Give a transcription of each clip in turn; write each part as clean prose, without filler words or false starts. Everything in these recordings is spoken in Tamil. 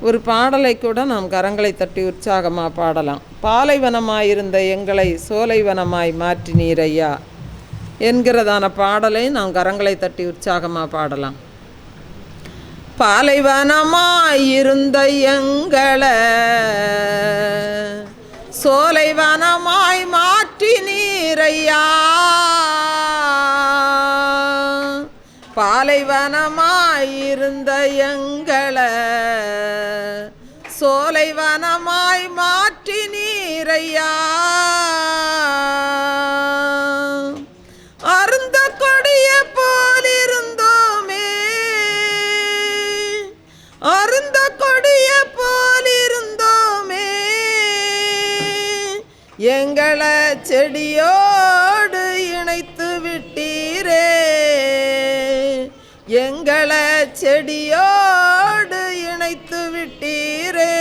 ஒரு பாடலை கூட நாம் கரங்களை தட்டி உற்சாகமாக பாடலாம். பாலைவனமாயிருந்த எங்களை சோலைவனமாய் மாற்றினீர் ஐயா என்கிறதான பாடலை நாம் கரங்களை தட்டி உற்சாகமாக பாடலாம். பாலைவனமாயிருந்த எங்களை சோலைவனமாய் மாற்றினீர் ஐயா, பாலைவனமாயிருந்த எங்களை சோலைவனமாய் மாற்றினீர் ஐயா, அருந்த கொடிய போலிருந்தோமே, அருந்த கொடிய போலிருந்தோமே, எங்களை செடியோடு இணைத்து விட்டீரே, எங்களை செடியோடு இணைத்து விட்டீரே,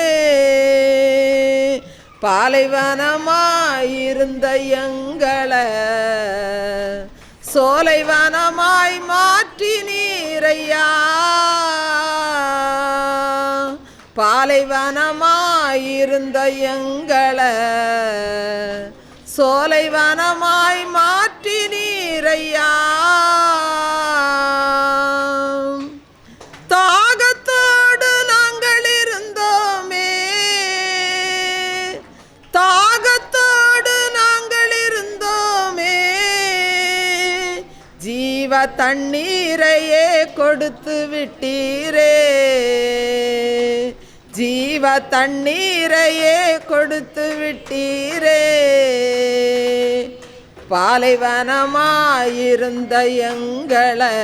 பாலைவனமாயிருந்த எங்களை சோலைவனமாய் மாற்றினீர் ஐயா, பாலைவனமாயிருந்த எங்களை சோலைவனமாய் மாற்றினீர் ஐயா, தாகத்தோடு நாங்கள் இருந்தோமே, தாகத்தோடு நாங்கள் இருந்தோமே, ஜீவ தண்ணீரையே கொடுத்து விட்டீரே, ஜீவ தண்ணீரையே கொடுத்து விட்டீரே, பாலைவனமாயிருந்த எங்களை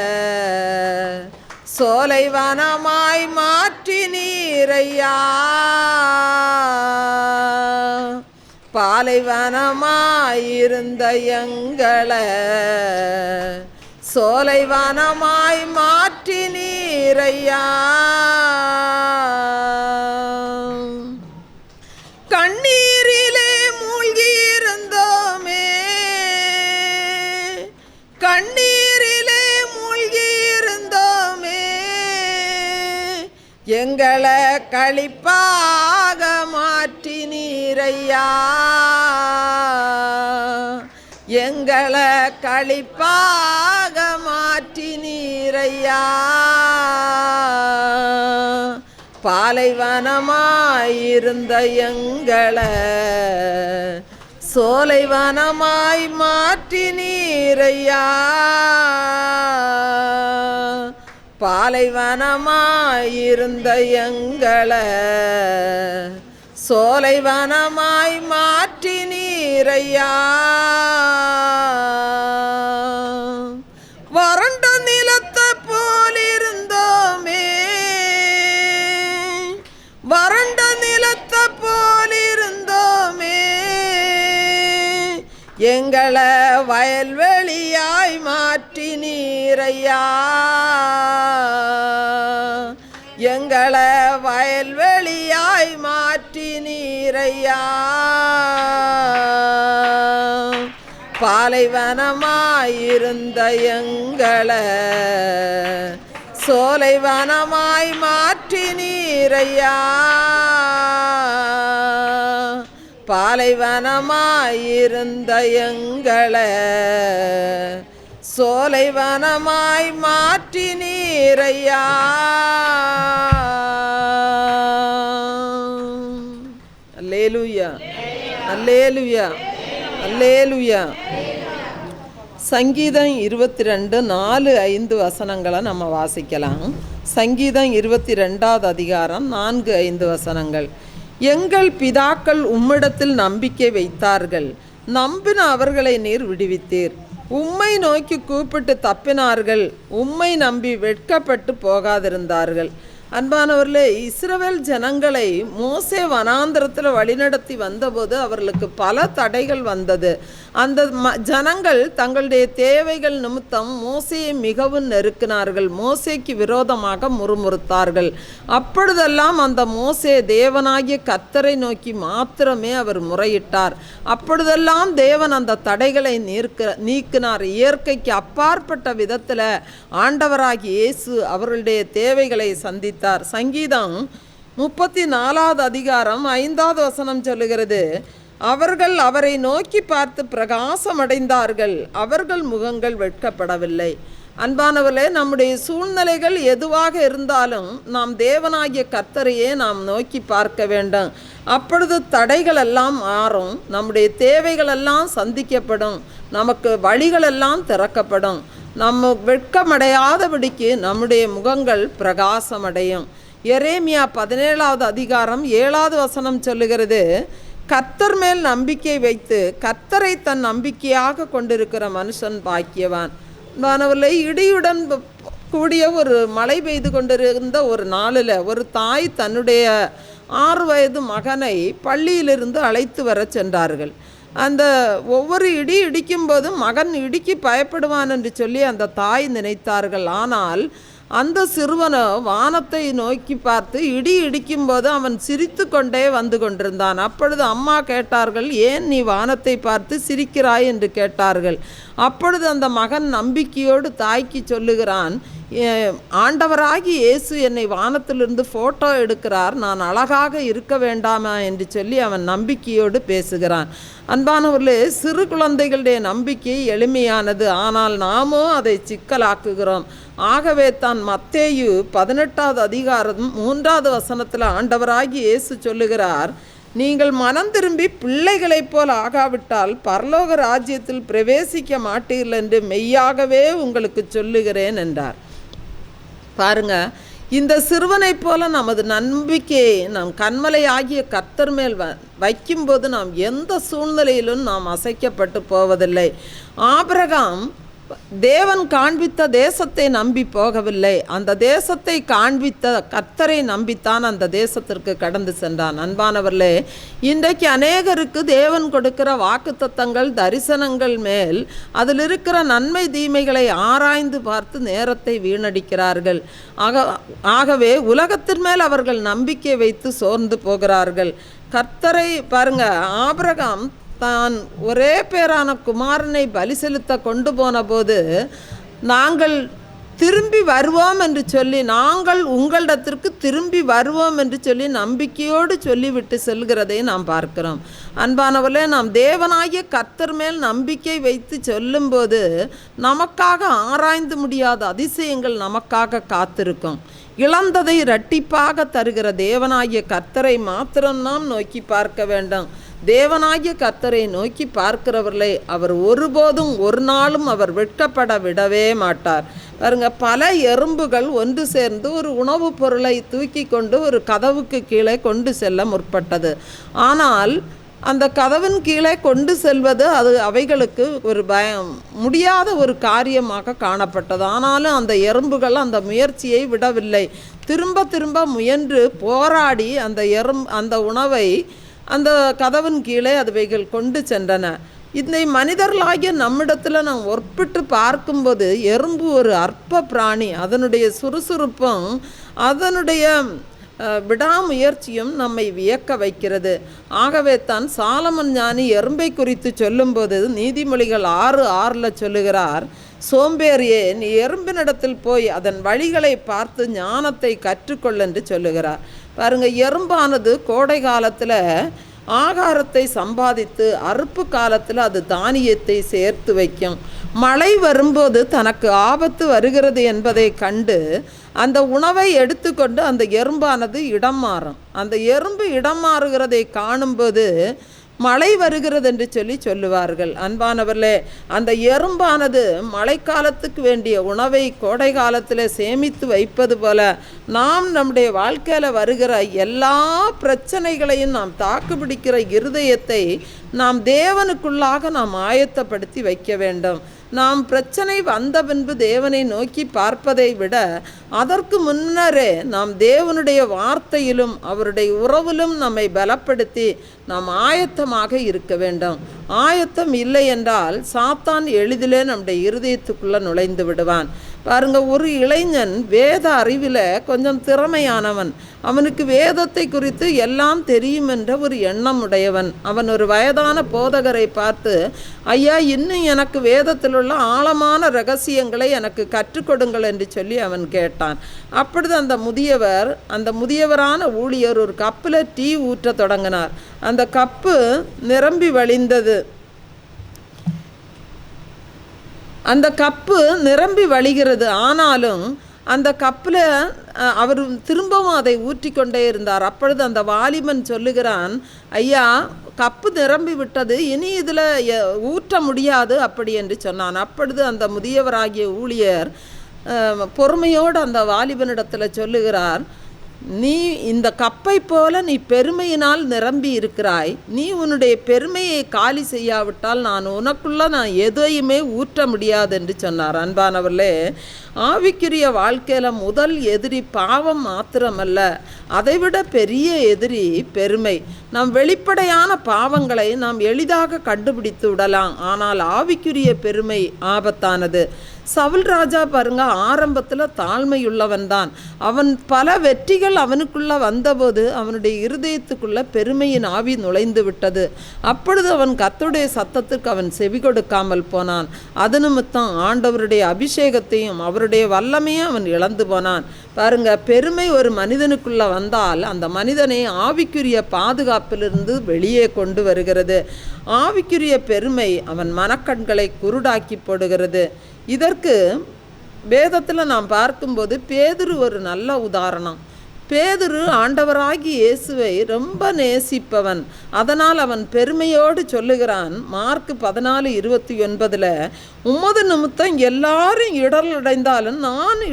சோலைவனமாய் மாற்றினீர் ஐயா, பாலைவனமாயிருந்த எங்களை சோலைவனமாய் மாற்றினீர் ஐயா, கண்ணீரிலே மூழ்கி இருந்தோமே, கண்ணீரிலே மூழ்கி இருந்தோமே, எங்களை களிப்பாக மாற்றினீர் ஐயா, எங்களை களிப்பாக மாற்றினீர் ஐயா, பாலைவனமாயிருந்த எங்களை சோலைவனமாய் மாற்றினீர் ஐயா, பாலைவனமாயிருந்த எங்களை சோலைவனமாய் மாற்றினீர் ஐயா, வறண்ட நிலத்தை போலிருந்தோமே, வறண்ட நிலத்தை போலிருந்தோமே, எங்களை வயல்வெளியாய் மாற்றினீர் ஐயா, எங்களை வயல்வெளியாய் மாற்றினீர் ஐயா, பாலைவனமாயிருந்த எங்களை சோலைவனமாய் மாற்றினீர் ஐயா, பாலைவனமாயிருந்த எங்களை சோலைவனமாய் மாற்றினீர் ஐயா, அல்லேலூயா அல்லேலூயா அல்லேலூயா. சங்கீதம் 22 4-5 வசனங்களை நம்ம வாசிக்கலாம். சங்கீதம் 22வது அதிகாரம் 4-5 வசனங்கள். எங்கள் பிதாக்கள் உம்மிடத்தில் நம்பிக்கை வைத்தார்கள், நம்பின அவர்களை நீர் விடுவித்தீர், உம்மை நோக்கி கூப்பிட்டு தப்பினார்கள், உம்மை நம்பி வெட்கப்பட்டு போகாதிருந்தார்கள். அன்பானவர்களே, இஸ்ரவேல் ஜனங்களை மோசே வனாந்திரத்தில் வழிநடத்தி வந்தபோது அவர்களுக்கு பல தடைகள் வந்தது. அந்த ஜனங்கள் தங்களுடைய தேவைகள் நிமித்தம் மோசேயை மிகவும் நெருக்கினார்கள், மோசேக்கு விரோதமாக முறுமுறுத்தார்கள். அப்பொழுதெல்லாம் அந்த மோசே தேவனாகிய கர்த்தரை நோக்கி மாத்திரமே அவர் முறையிட்டார். அப்பொழுதெல்லாம் தேவன் அந்த தடைகளை நீக்கினார். இயற்கைக்கு அப்பாற்பட்ட விதத்தில் ஆண்டவராகிய இயேசு அவர்களுடைய தேவைகளை சந்தித்தார். சங்கீதம் 34வது அதிகாரம் 5வது வசனம் சொல்லுகிறது, அவர்கள் அவரை நோக்கி பார்த்து பிரகாசமடைந்தார்கள், அவர்கள் முகங்கள் வெட்கப்படவில்லை. அன்பானவர்களே, நம்முடைய சூழ்நிலைகள் எதுவாக இருந்தாலும் நாம் தேவனாகிய கர்த்தரையே நாம் நோக்கி பார்க்க வேண்டும். அப்பொழுது தடைகள் எல்லாம் மாறும், நம்முடைய தேவைகள் எல்லாம் சந்திக்கப்படும், நமக்கு வழிகள் எல்லாம் திறக்கப்படும், நம்ம வெட்கமடையாதபடிக்கு நம்முடைய முகங்கள் பிரகாசமடையும். எரேமியா 17வது அதிகாரம் 7வது வசனம் சொல்லுகிறது, கர்த்தர் மேல் நம்பிக்கை வைத்து கர்த்தரை தன் நம்பிக்கையாக கொண்டிருக்கிற மனுஷன் பாக்கியவான். மாணவர்களை, இடியுடன் கூடிய ஒரு மழை பெய்து கொண்டிருந்த ஒரு நாளில் ஒரு தாய் தன்னுடைய 6 வயது மகனை பள்ளியிலிருந்து அழைத்து வர சென்றார்கள். அந்த ஒவ்வொரு இடி இடிக்கும்போதும் மகன் இடிக்கு பயப்படுவான் என்று சொல்லி அந்த தாய் நினைத்தார்கள். ஆனால் அந்த சிறுவனோ வானத்தை நோக்கி பார்த்து இடி இடிக்கும்போது அவன் சிரித்து கொண்டே வந்து கொண்டிருந்தான். அப்பொழுது அம்மா கேட்டார்கள், ஏன் நீ வானத்தை பார்த்து சிரிக்கிறாய் என்று கேட்டார்கள். அப்பொழுது அந்த மகன் நம்பிக்கையோடு தாய்க்கு சொல்லுகிறான், ஆண்டவராகி இயேசு என்னை வானத்திலிருந்து ஃபோட்டோ எடுக்கிறார், நான் அழகாக இருக்க வேண்டாமா என்று சொல்லி அவன் நம்பிக்கையோடு பேசுகிறான். அன்பானவர்களே, சிறு குழந்தைகளுடைய நம்பிக்கை எளிமையானது, ஆனால் நாமோ அதை சிக்கலாக்குகிறோம். ஆகவே தான் மத்தேயு 18வது அதிகாரம் 3வது வசனத்தில் ஆண்டவராகி இயேசு சொல்லுகிறார், நீங்கள் மனம் திரும்பி பிள்ளைகளைப் போல் ஆகாவிட்டால் பரலோக ராஜ்யத்தில் பிரவேசிக்க மாட்டீர்கள் என்று மெய்யாகவே உங்களுக்கு சொல்லுகிறேன் என்றார். பாருங்க, இந்த சிறுவனைப் போல நமது நம்பிக்கையை நாம் கன்மலை ஆகிய கர்த்தர் மேல் வைக்கும்போது நாம் எந்த சூழ்நிலையிலும் நாம் அசைக்கப்பட்டு போவதில்லை. ஆபிரகாம் தேவன் காண்பித்த தேசத்தை நம்பி போகவில்லை, அந்த தேசத்தை காண்பித்த கர்த்தரை நம்பித்தான் அந்த தேசத்திற்கு கடந்து சென்றான். அன்பானவர்களே, இன்றைக்கு அநேகருக்கு தேவன் கொடுக்கிற வாக்குத்தத்தங்கள் தரிசனங்கள் மேல் அதில் இருக்கிற நன்மை தீமைகளை ஆராய்ந்து பார்த்து நேரத்தை வீணடிக்கிறார்கள். ஆகவே உலகத்தின் மேல் அவர்கள் நம்பிக்கை வைத்து சோர்ந்து போகிறார்கள். கர்த்தரை பாருங்க, ஆபிரகாம் தான் ஒரே பேரான குமாரனை பலி செலுத்த கொண்டு போன போது, நாங்கள் திரும்பி வருவோம் என்று சொல்லி, நாங்கள் உங்களிடத்திற்கு திரும்பி வருவோம் என்று சொல்லி நம்பிக்கையோடு சொல்லிவிட்டு செல்கிறதை நாம் பார்க்கிறோம். அன்பானவர்களே, நாம் தேவனாகிய கர்த்தர் மேல் நம்பிக்கை வைத்து சொல்லும்போது நமக்காக ஆராய்ந்து முடியாத அதிசயங்கள் நமக்காக காத்திருக்கும். இழந்ததை இரட்டிப்பாக தருகிற தேவனாகிய கர்த்தரை மாத்திரம் நாம் நோக்கி பார்க்க வேண்டும். தேவனாகிய கர்த்தரை நோக்கி பார்க்கிறவர்களை அவர் ஒருபோதும் ஒரு நாளும் அவர் வெட்கப்பட விடவே மாட்டார். பாருங்க, பல எறும்புகள் ஒன்று சேர்ந்து ஒரு உணவுப் பொருளை தூக்கி கொண்டு ஒரு கதவுக்கு கீழே கொண்டு செல்ல முற்பட்டது. ஆனால் அந்த கதவின் கீழே கொண்டு செல்வது அது அவைகளுக்கு ஒரு முடியாத ஒரு காரியமாக காணப்பட்டது. ஆனாலும் அந்த எறும்புகள் அந்த முயற்சியை விடவில்லை. திரும்ப திரும்ப முயன்று போராடி அந்த உணவை அந்த கதவின் கீழே அதுவைகள் கொண்டு சென்றன. இந்த மனிதர்களாகிய நம்மிடத்தில் நாம் ஒப்பிட்டு பார்க்கும்போது எறும்பு ஒரு அற்ப பிராணி. அதனுடைய சுறுசுறுப்பும் அதனுடைய விடாமுயற்சியும் நம்மை வியக்க வைக்கிறது. ஆகவே தான் சாலமன் ஞானி எறும்பை குறித்து சொல்லும்போது நீதிமொழிகள் 6:6 சொல்லுகிறார், சோம்பேறியே, நீ எறும்பினிடத்தில் போய் அதன் வழிகளை பார்த்து ஞானத்தை கற்றுக்கொள் என்று சொல்லுகிறார். பாருங்க, எறும்பானது கோடை காலத்தில் ஆகாரத்தை சம்பாதித்து அறுப்பு காலத்தில் அது தானியத்தை சேர்த்து வைக்கும். மழை வரும்போது தனக்கு ஆபத்து வருகிறது என்பதை கண்டு அந்த உணவை எடுத்துக்கொண்டு அந்த எறும்பானது இடம் மாறும். அந்த எறும்பு இடம் மாறுகிறதை காணும்போது மழை வருகிறது என்று சொல்லுவார்கள். அன்பானவர்களே, அந்த எறும்பானது மழைக்காலத்துக்கு வேண்டிய உணவை கோடை காலத்தில் சேமித்து வைப்பது போல நாம் நம்முடைய வாழ்க்கையில் வருகிற எல்லா பிரச்சனைகளையும் நாம் தாக்குப்பிடிக்கிற இருதயத்தை நாம் தேவனுக்குள்ளாக நாம் ஆயத்தப்படுத்தி வைக்க வேண்டும். நாம் பிரச்சனை வந்த பின்பு தேவனை நோக்கி பார்ப்பதை விட அதற்கு முன்னரே நாம் தேவனுடைய வார்த்தையிலும் அவருடைய உறவிலும் நம்மை பலப்படுத்தி நாம் ஆயத்தமாக இருக்க வேண்டும். ஆயத்தம் இல்லை என்றால் சாத்தான் எளிதிலே நம்முடைய இருதயத்துக்குள்ளே நுழைந்து விடுவான். பாருங்க, ஒரு இளைஞன் வேத அறிவில் கொஞ்சம் திறமையானவன், அவனுக்கு வேதத்தை குறித்து எல்லாம் தெரியும் என்ற ஒரு எண்ணம் உடையவன். அவன் ஒரு வயதான போதகரை பார்த்து, ஐயா, இன்னும் எனக்கு வேதத்தில் உள்ள ஆழமான ரகசியங்களை எனக்கு கற்றுக் கொடுங்கள் என்று சொல்லி அவன் கேட்டான். அப்பொழுது அந்த முதியவரான ஊழியர் ஒரு கப்பில் டீ ஊற்ற தொடங்கினார். அந்த கப்பு நிரம்பி வழிந்தது. அந்த கப்பு நிரம்பி வழிகிறது. ஆனாலும் அந்த கப்பில் அவர் திரும்பவும் அதை ஊற்றி கொண்டே இருந்தார். அப்பொழுது அந்த வாலிபன் சொல்லுகிறான், ஐயா, கப்பு நிரம்பி விட்டது, இனி இதில் ஊற்ற முடியாது அப்படி என்று சொன்னான். அப்பொழுது அந்த முதியவராகிய ஊழியர் பொறுமையோடு அந்த வாலிபனிடத்தில் சொல்லுகிறார், நீ இந்த கப்பை போல நீ பெருமையினால் நிரம்பி இருக்கிறாய். நீ உன்னுடைய பெருமையை காலி செய்யாவிட்டால் நான் எதையுமே ஊற்ற முடியாது என்று சொன்னார். அன்பானவர்களே, ஆவிக்குரிய வாழ்க்கையில் முதல் எதிரி பாவம் மாத்திரமல்ல, அதைவிட பெரிய எதிரி பெருமை. நாம் வெளிப்படையான பாவங்களை நாம் எளிதாக கண்டுபிடித்து விடலாம், ஆனால் ஆவிக்குரிய பெருமை ஆபத்தானது. சவுல் ராஜா பாருங்க, ஆரம்பத்தில் தாழ்மையுள்ளவன் தான். அவன் பல வெற்றிகள் அவனுக்குள்ளே வந்தபோது அவனுடைய இருதயத்துக்குள்ளே பெருமையின் ஆவி நுழைந்து விட்டது. அப்பொழுது அவன் கர்த்தருடைய சத்தத்துக்கு அவன் செவி கொடுக்காமல் போனான். அது நிமித்தம் ஆண்டவருடைய அபிஷேகத்தையும் அவருடைய வல்லமையும் அவன் இழந்து போனான். பாருங்க, பெருமை ஒரு மனிதனுக்குள்ளே வந்தால் அந்த மனிதனை ஆவிக்குரிய பாதுகாப்பிலிருந்து வெளியே கொண்டு வருகிறது. ஆவிக்குரிய பெருமை அவன் மனக்கண்களை குருடாக்கி போடுகிறது. இதற்கு வேதத்தில் நாம் பார்க்கும்போது பேதுரு ஒரு நல்ல உதாரணம். பேதுரு ஆண்டவராகி இயேசுவை ரொம்ப நேசிப்பவன். அதனால் அவன் பெருமையோடு சொல்லுகிறான், மார்க் 14:29, உமது நிமித்தம் எல்லாரும் இடரல் அடைந்தாலும் நான்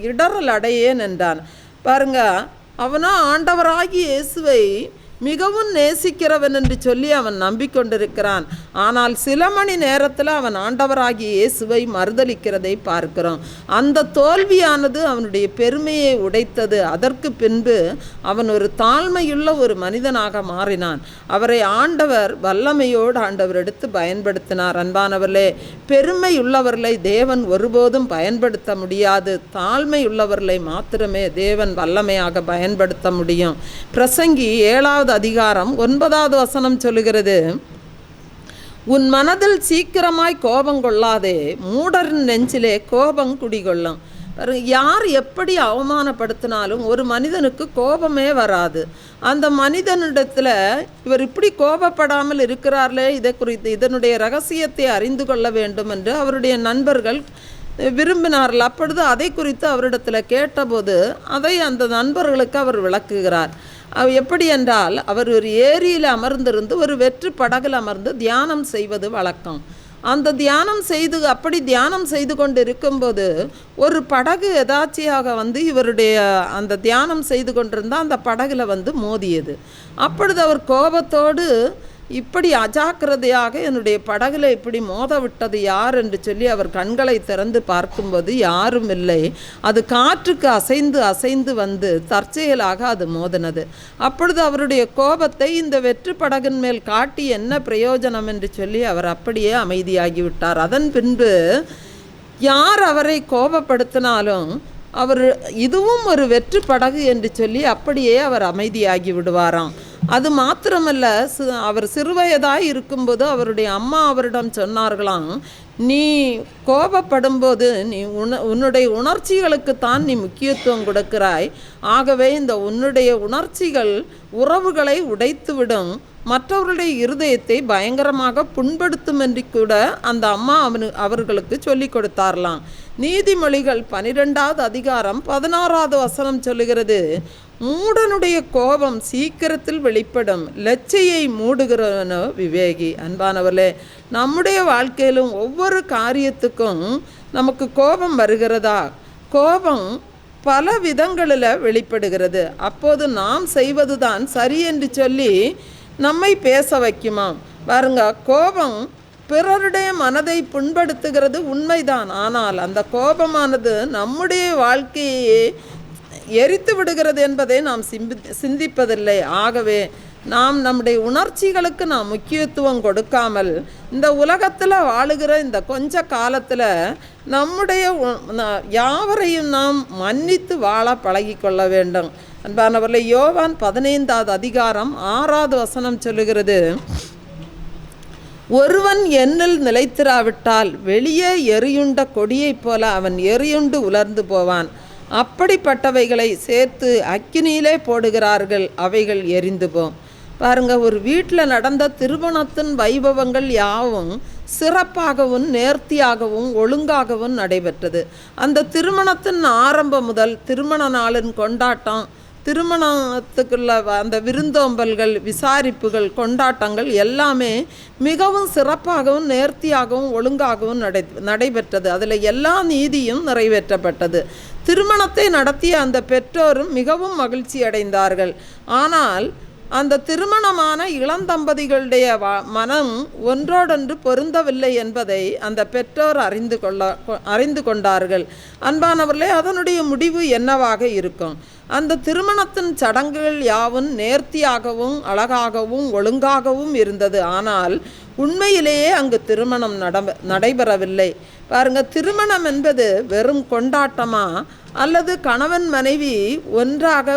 இடரல் அடையேன் என்றான். பாருங்க, அவனா ஆண்டவராகி இயேசுவை மிகவும் நேசிக்கிறவன் என்று சொல்லி அவன் நம்பிக்கொண்டிருக்கிறான். ஆனால் சில மணி நேரத்தில் அவன் ஆண்டவராகிய இயேசுவை மறுதலிக்கிறதை பார்க்கிறோம். அந்த தோல்வியானது அவனுடைய பெருமையை உடைத்தது. அதற்கு பின்பு அவன் ஒரு தாழ்மையுள்ள ஒரு மனிதனாக மாறினான். அவரை வல்லமையோடு ஆண்டவர் எடுத்து பயன்படுத்தினார். அன்பானவர்களே, பெருமையுள்ளவர்களை தேவன் ஒருபோதும் பயன்படுத்த முடியாது. தாழ்மையுள்ளவர்களை மாத்திரமே தேவன் வல்லமையாக பயன்படுத்த முடியும். பிரசங்கி 7வது அதிகாரம் 9வது வசனம் சொல்லுகிறது, உன் மனதில் சீக்கிரமாய் கோபம் கொள்ளாதே, மூடரின் நெஞ்சிலே கோபம் குடிகொள்ளும். யார் எப்படி அவமானப்படுத்தினாலும் ஒரு மனிதனுக்கு கோபமே வராது. அந்த மனிதனிடத்தில் இவர் இப்படி கோபப்படாமல் இருக்கிறார்களே, இதனுடைய ரகசியத்தை அறிந்து கொள்ள வேண்டும் என்று அவருடைய நண்பர்கள் விரும்பினார்கள். அப்பொழுது அதை குறித்து அவரிடத்தில் கேட்டபோது அதை அந்த நண்பர்களுக்கு அவர் விளக்குகிறார். எப்படி என்றால், அவர் ஒரு ஏரியில் அமர்ந்திருந்து ஒரு வெற்று படகில் அமர்ந்து தியானம் செய்வது வழக்கம். அந்த தியானம் செய்து கொண்டு இருக்கும்போது ஒரு படகு எதாச்சியாக வந்து இவருடைய அந்த தியானம் செய்து கொண்டிருந்த அந்த படகுல வந்து மோதியது. அப்பொழுது அவர் கோபத்தோடு, இப்படி அஜாக்கிரதையாக என்னுடைய படகுல இப்படி மோத விட்டது யார் என்று சொல்லி அவர் கண்களை திறந்து பார்க்கும்போது யாரும் இல்லை. அது காற்றுக்கு அசைந்து வந்து தற்செயலாக அது மோதினது. அப்பொழுது அவருடைய கோபத்தை இந்த வெற்று படகின் மேல் காட்டி என்ன பிரயோஜனம் என்று சொல்லி அவர் அப்படியே அமைதியாகிவிட்டார். அதன் பின்பு யார் அவரை கோபப்படுத்தினாலும் இதுவும் ஒரு வெற்று படகு என்று சொல்லி அப்படியே அவர் அமைதியாகி விடுவாராம். அது மாத்திரமல்ல, அவர் சிறுவயதாய் இருக்கும்போது அவருடைய அம்மா அவரிடம் சொன்னார்களாம், நீ கோபப்படும்போது உன்னுடைய உணர்ச்சிகளுக்குத்தான் நீ முக்கியத்துவம் கொடுக்கிறாய். ஆகவே இந்த உன்னுடைய உணர்ச்சிகள் உறவுகளை உடைத்துவிடும், மற்றவர்களுடைய இருதயத்தை பயங்கரமாக புண்படுத்தும் என்று கூட அந்த அம்மா அவர்களுக்கு சொல்லி கொடுத்தாரலாம். நீதிமொழிகள் 12வது அதிகாரம் 16வது வசனம் சொல்லுகிறது, மூடனுடைய கோபம் சீக்கிரத்தில் வெளிப்படும், லட்சையை மூடுகிறவனோ விவேகி. அன்பானவர்களே, நம்முடைய வாழ்க்கையிலும் ஒவ்வொரு காரியத்துக்கும் நமக்கு கோபம் வருகிறதா? கோபம் பல விதங்களில் வெளிப்படுகிறது. அப்போது நாம் செய்வது தான் சரி என்று சொல்லி நம்மை பேச வைக்குமாம். பாருங்க, கோபம் பிறருடைய மனதை புண்படுத்துகிறது உண்மைதான். ஆனால் அந்த கோபமானது நம்முடைய வாழ்க்கையை எரித்து விடுகிறது என்பதை நாம் சிந்திப்பதில்லை. ஆகவே நாம் நம்முடைய உணர்ச்சிகளுக்கு நாம் முக்கியத்துவம் கொடுக்காமல் இந்த உலகத்தில் வாழுகிற இந்த கொஞ்ச காலத்தில் நம்முடைய யாவரையும் நாம் மன்னித்து வாழ பழகிக்கொள்ள வேண்டும். அன்பானவர்களே, யோவான் 15வது அதிகாரம் 6வது வசனம் சொல்லுகிறது, ஒருவன் என்னில் நிலைத்திராவிட்டால் வெளியே எரியுண்ட கொடியைப் போல அவன் எரியுண்டு உலர்ந்து போவான். அப்படிப்பட்டவைகளை சேர்த்து அக்கினியிலே போடுகிறார்கள், அவைகள் எரிந்து போம். பாருங்க, ஒரு வீட்டில் நடந்த திருமணத்தின் வைபவங்கள் யாவும் சிறப்பாகவும் நேர்த்தியாகவும் ஒழுங்காகவும் நடைபெற்றது. அந்த திருமணத்தின் ஆரம்பம் முதல் திருமண நாளின் கொண்டாட்டம், திருமணத்துக்குள்ள அந்த விருந்தோம்பல்கள், விசாரிப்புகள், கொண்டாட்டங்கள் எல்லாமே மிகவும் சிறப்பாகவும் நேர்த்தியாகவும் ஒழுங்காகவும் நடைபெற்றது. அதில் எல்லா நீதியும் நிறைவேற்றப்பட்டது. திருமணத்தை நடத்திய அந்த பெற்றோரும் மிகவும் மகிழ்ச்சி அடைந்தார்கள். ஆனால் அந்த திருமணமான இளந்தம்பதிகளுடைய மனம் ஒன்றோடொன்று பொருந்தவில்லை என்பதை அந்த பெற்றோர் அறிந்து கொண்டார்கள். அன்பானவர்களே, அதனுடைய முடிவு என்னவாக இருக்கும்? அந்த திருமணத்தின் சடங்குகள் யாவும் நேர்த்தியாகவும் அழகாகவும் ஒழுங்காகவும் இருந்தது. ஆனால் உண்மையிலேயே அங்கு திருமணம் நடைபெறவில்லை. பாருங்க, திருமணம் என்பது வெறும் கொண்டாட்டமா அல்லது கணவன் மனைவி ஒன்றாக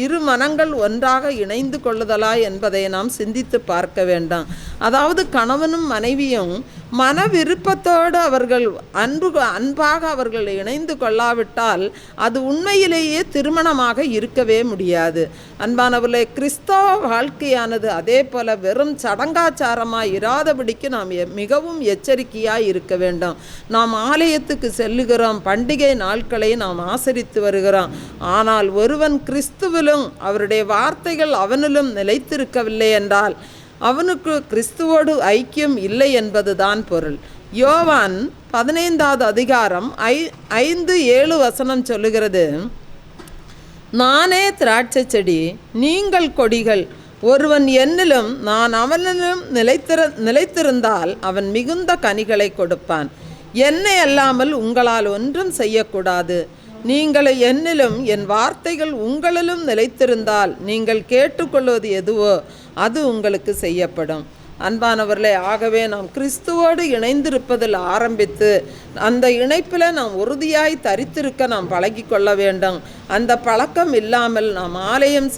இரு மனங்கள் ஒன்றாக இணைந்து கொள்ளுதலா என்பதை நாம் சிந்தித்து பார்க்க வேண்டாம். அதாவது கணவனும் மனைவியும் மன விருப்பத்தோடு அவர்கள் அன்பாக அவர்கள் இணைந்து கொள்ளாவிட்டால் அது உண்மையிலேயே திருமணமாக இருக்கவே முடியாது. அன்பானவர்களே, கிறிஸ்தவ வாழ்க்கையானது அதே போல வெறும் சடங்காச்சாரமாக இராதபடிக்கு நாம் மிகவும் எச்சரிக்கையாக இருக்க வேண்டும். நாம் ஆலயத்துக்கு செல்லுகிறோம், பண்டிகை நாட்களை நாம் ஆசரித்து வருகிறோம். ஆனால் ஒருவன் கிறிஸ்துவிலும் அவருடைய வார்த்தைகள் அவனிலும் நிலைத்திருக்கவில்லை என்றால் அவனுக்கு கிறிஸ்துவோடு ஐக்கியம் இல்லை என்பதுதான் பொருள். யோவான் 15வது அதிகாரம் 5-7 வசனம் சொல்லுகிறது, நானே திராட்சை செடி, நீங்கள் கொடிகள். ஒருவன் என்னிலும் நான் அவனிலும் நிலைத்திருந்தால் அவன் மிகுந்த கனிகளை கொடுப்பான். என்னை அல்லாமல் உங்களால் ஒன்றும் செய்யக்கூடாது. நீங்கள் என்னிலும் என் வார்த்தைகள் உங்களிலும் நிலைத்திருந்தால் நீங்கள் கேட்டுக்கொள்வது எதுவோ அது உங்களுக்கு செய்யப்படும். அன்பானவர்களே, ஆகவே நாம் கிறிஸ்துவோடு இணைந்திருப்பதில் ஆரம்பித்து அந்த இணைப்பில் நாம் உறுதியாய் தரித்திருக்க நாம் பழகி கொள்ள வேண்டும். அந்த பழக்கம் இல்லாமல் நாம் ஆலயம்